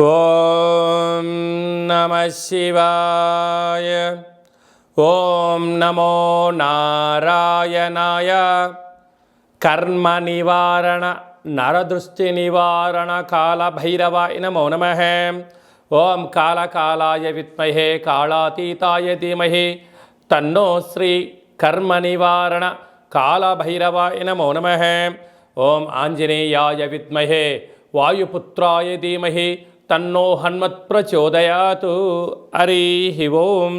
ఓం నమః శివాయ. ఓం నమో నారాయణాయ. కర్మ నివారణ నరదృష్టి నివారణ కాళభైరవాయ నమో నమః. ఓం కాళకాలాయ విద్మహే కాళాతీతాయ ధీమహి తన్నో శ్రీ కర్మ నివారణ కాళభైరవాయ నమో నమః. ఓం ఆంజనేయాయ విద్మహే వాయుపుత్రాయ ధీమహి తన్నో హనుమత్ ప్రచోదయాతు. హరి ఓం.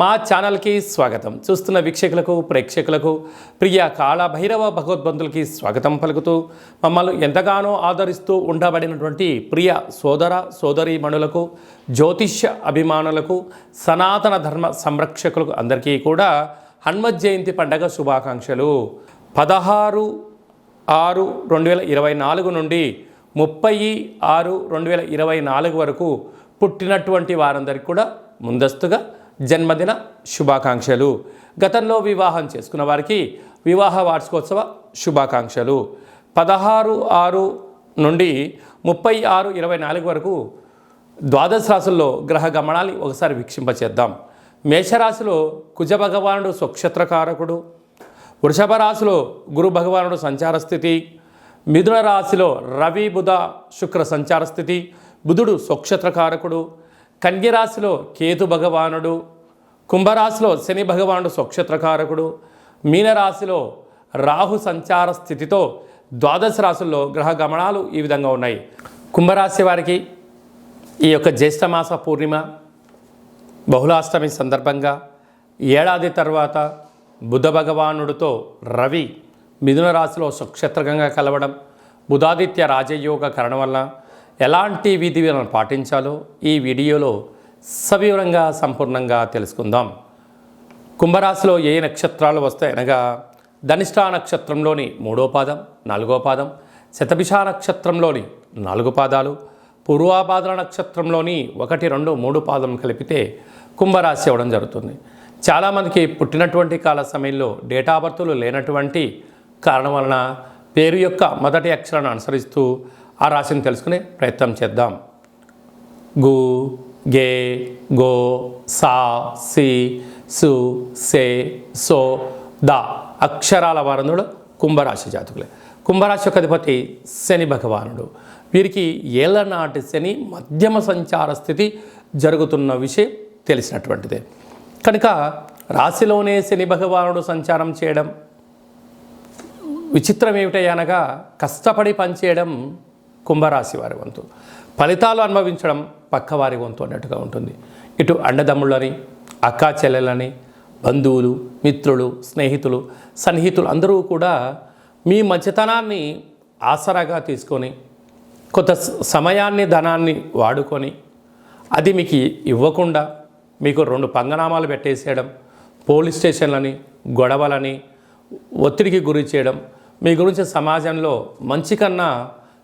మా ఛానల్కి స్వాగతం. చూస్తున్న వీక్షకులకు ప్రేక్షకులకు ప్రియ కాళభైరవ భగవద్బంధులకి స్వాగతం పలుకుతూ మమ్మల్ని ఎంతగానో ఆదరిస్తూ ఉండబడినటువంటి ప్రియ సోదర సోదరీమణులకు, జ్యోతిష్య అభిమానులకు, సనాతన ధర్మ సంరక్షకులకు అందరికీ కూడా హనుమత్ జయంతి పండగ శుభాకాంక్షలు. 16/6/2024 నుండి 30/6/2024 వరకు పుట్టినటువంటి వారందరికీ కూడా ముందస్తుగా జన్మదిన శుభాకాంక్షలు. గతంలో వివాహం చేసుకున్న వారికి వివాహ వార్షికోత్సవ శుభాకాంక్షలు. 16/6 నుండి 30/6/24 వరకు ద్వాదశ రాశుల్లో గ్రహ గమనాన్ని ఒకసారి వీక్షింపచేద్దాం. మేషరాశిలో కుజ భగవానుడు స్వక్షత్రకారకుడు, వృషభ రాశిలో గురు భగవానుడు సంచార స్థితి, మిథున రాశిలో రవి బుధ శుక్ర సంచార స్థితి, బుధుడు స్వక్షత్రకారకుడు, కన్య రాశిలో కేతు భగవానుడు, కుంభరాశిలో శని భగవానుడు స్వక్షత్రకారకుడు, మీనరాశిలో రాహు సంచార స్థితితో ద్వాదశ రాశుల్లో గ్రహ గమనాలు ఈ విధంగా ఉన్నాయి. కుంభరాశి వారికి ఈ యొక్క జ్యేష్ఠమాస పూర్ణిమ బహుళాష్టమి సందర్భంగా ఏడాది తర్వాత బుధ భగవానుడితో రవి మిథున రాశిలో స్వక్షత్రకంగా కలవడం, బుధాదిత్య రాజయోగ కరణం వల్ల ఎలాంటి విధి విధాలను పాటించాలో ఈ వీడియోలో సవివరంగా సంపూర్ణంగా తెలుసుకుందాం. కుంభరాశిలో ఏ నక్షత్రాలు వస్తాయి అనగా ధనిష్ఠా నక్షత్రంలోని 3వ పాదం, 4వ పాదం, శతభిష నక్షత్రంలోని 4 పాదాలు, పూర్వాభాద్ర నక్షత్రంలోని 1, 2, 3 పాదం కలిపితే కుంభరాశి అవ్వడం జరుగుతుంది. చాలామందికి పుట్టినటువంటి కాల సమయంలో డేటా బర్తులు లేనటువంటి కారణం వలన పేరు యొక్క మొదటి అక్షరాన్ని అనుసరిస్తూ ఆ రాశిని తెలుసుకునే ప్రయత్నం చేద్దాం. గు, గే, గో, సా, సి, సు, సే, సో, ద అక్షరాల వారందుడు కుంభరాశి జాతకులే. కుంభరాశి యొక్క అధిపతి శని భగవానుడు. వీరికి ఏళ్ళనాటి శని మధ్యమ సంచార స్థితి జరుగుతున్న విషయం తెలిసినటువంటిదే. కనుక రాశిలోనే శని భగవానుడు సంచారం చేయడం విచిత్రం ఏమిటనగా కష్టపడి పనిచేయడం కుంభరాశి వారి వంతు, ఫలితాలు అనుభవించడం పక్కవారి వంతు అన్నట్టుగా ఉంటుంది. ఇటు అండదమ్ముళ్ళని, అక్కా చెల్లెలని, బంధువులు, మిత్రులు, స్నేహితులు, సన్నిహితులు అందరూ కూడా మీ మంచితనాన్ని ఆసరాగా తీసుకొని కొంత సమయాన్ని, ధనాన్ని వాడుకొని అది మీకు ఇవ్వకుండా మీకు 2 పంగనామాలు పెట్టేసేయడం, పోలీస్ స్టేషన్లని, గొడవలని, ఒత్తిడికి గురి చేయడం, మీ గురించి సమాజంలో మంచి కన్నా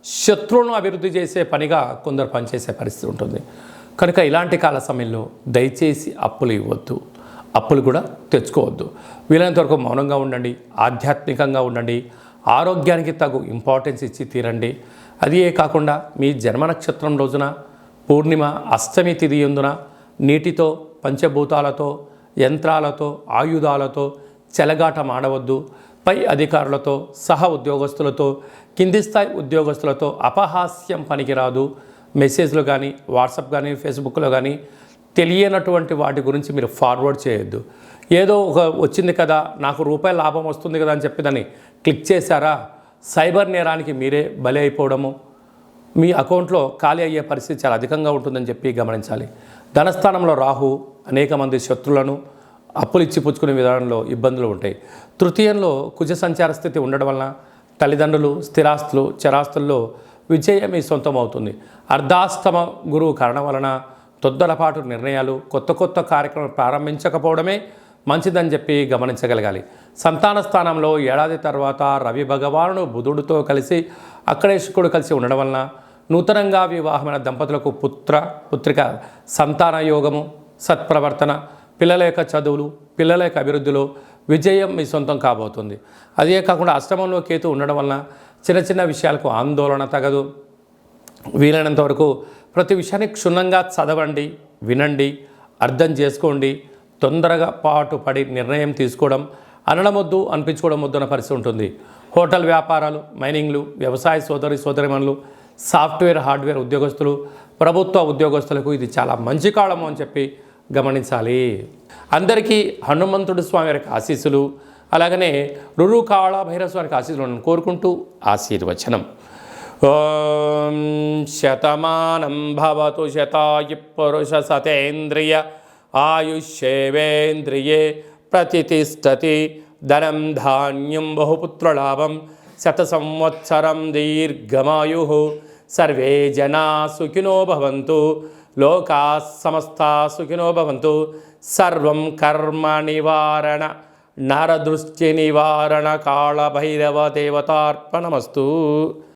శత్రువులను అభివృద్ధి చేసే పనిగా కొందరు పనిచేసే పరిస్థితి ఉంటుంది. కనుక ఇలాంటి కాల సమయంలో దయచేసి అప్పులు ఇవ్వద్దు, అప్పులు కూడా తెచ్చుకోవద్దు. వీలైనంత వరకు మౌనంగా ఉండండి, ఆధ్యాత్మికంగా ఉండండి, ఆరోగ్యానికి తగు ఇంపార్టెన్స్ ఇచ్చి తీరండి. అదే కాకుండా మీ జన్మ నక్షత్రం రోజున పూర్ణిమ అష్టమి తిథి యందున నీటితో, పంచభూతాలతో, యంత్రాలతో, ఆయుధాలతో చెలగాటం ఆడవద్దు. పై అధికారులతో, సహ ఉద్యోగస్తులతో, కింది స్థాయి ఉద్యోగస్తులతో అపహాస్యం పనికిరాదు. మెసేజ్లు కానీ, వాట్సాప్ కానీ, ఫేస్బుక్లో కానీ తెలియనటువంటి వాటి గురించి మీరు ఫార్వర్డ్ చేయొద్దు. ఏదో ఒక వచ్చింది కదా, నాకు రూపాయల లాభం వస్తుంది కదా అని చెప్పి దాన్ని క్లిక్ చేశారా, సైబర్ నేరానికి మీరే బలి అయిపోవడము, మీ అకౌంట్లో ఖాళీ అయ్యే పరిస్థితి చాలా అధికంగా ఉంటుందని చెప్పి గమనించాలి. ధనస్థానంలో రాహు అనేక మంది శత్రులను అప్పులు ఇచ్చి పుచ్చుకునే విధానంలో ఇబ్బందులు ఉంటాయి. తృతీయంలో కుజ సంచార స్థితి ఉండడం వలన తల్లిదండ్రులు, స్థిరాస్తులు, చరాస్తుల్లో విజయం మీ సొంతం అవుతుంది. అర్ధాష్టమ గురువు కారణం వలన తొందరపాటు నిర్ణయాలు, కొత్త కార్యక్రమాలు ప్రారంభించకపోవడమే మంచిదని చెప్పి గమనించగలగాలి. సంతాన స్థానంలో ఏడాది తర్వాత రవి భగవానుడు బుధుడితో కలిసి అక్కడే శుక్రుడు కలిసి ఉండడం వలన నూతనంగా వివాహమైన దంపతులకు పుత్రిక సంతాన యోగము, సత్ప్రవర్తన, పిల్లల యొక్క చదువులు, పిల్లల యొక్క అభివృద్ధిలో విజయం మీ సొంతం కాబోతుంది. అదే కాకుండా అష్టమంలో కేతు ఉండడం వలన చిన్న చిన్న విషయాలకు ఆందోళన తగదు. వీలైనంత వరకు ప్రతి విషయాన్ని క్షుణ్ణంగా చదవండి, వినండి, అర్థం చేసుకోండి. తొందరగా పాటుపడి నిర్ణయం తీసుకోవడం, అనడమొద్దు అనిపించుకోవడం వద్దన్న పరిస్థితి ఉంటుంది. హోటల్ వ్యాపారాలు, మైనింగ్లు, వ్యవసాయ సోదరిమణులు, సాఫ్ట్వేర్ హార్డ్వేర్ ఉద్యోగస్తులు, ప్రభుత్వ ఉద్యోగస్తులకు ఇది చాలా మంచి కాలము అని చెప్పి గమనించాలి. అందరికీ హనుమంతుడు స్వామి వారికి ఆశీస్సులు, అలాగనే రురు కాళ భైరవ స్వామికి ఆశీస్సులను కోరుకుంటూ ఆశీర్వచనం. ఓం శతమానం భవతు శతాయు పురుష సతేంద్రియ ఆయుష్యేవేంద్రియే ప్రతిష్టతి. ధనం ధాన్యం బహుపుత్రలాభం శత సంవత్సరం దీర్ఘమాయు. సర్వే జనా సుఖినో భవంతు, లోకా సమస్తా సుఖినో భవంతు. సర్వం కర్మ నివారణ నరదృష్టి నివారణ కాళభైరవ దేవతార్పణమస్తు.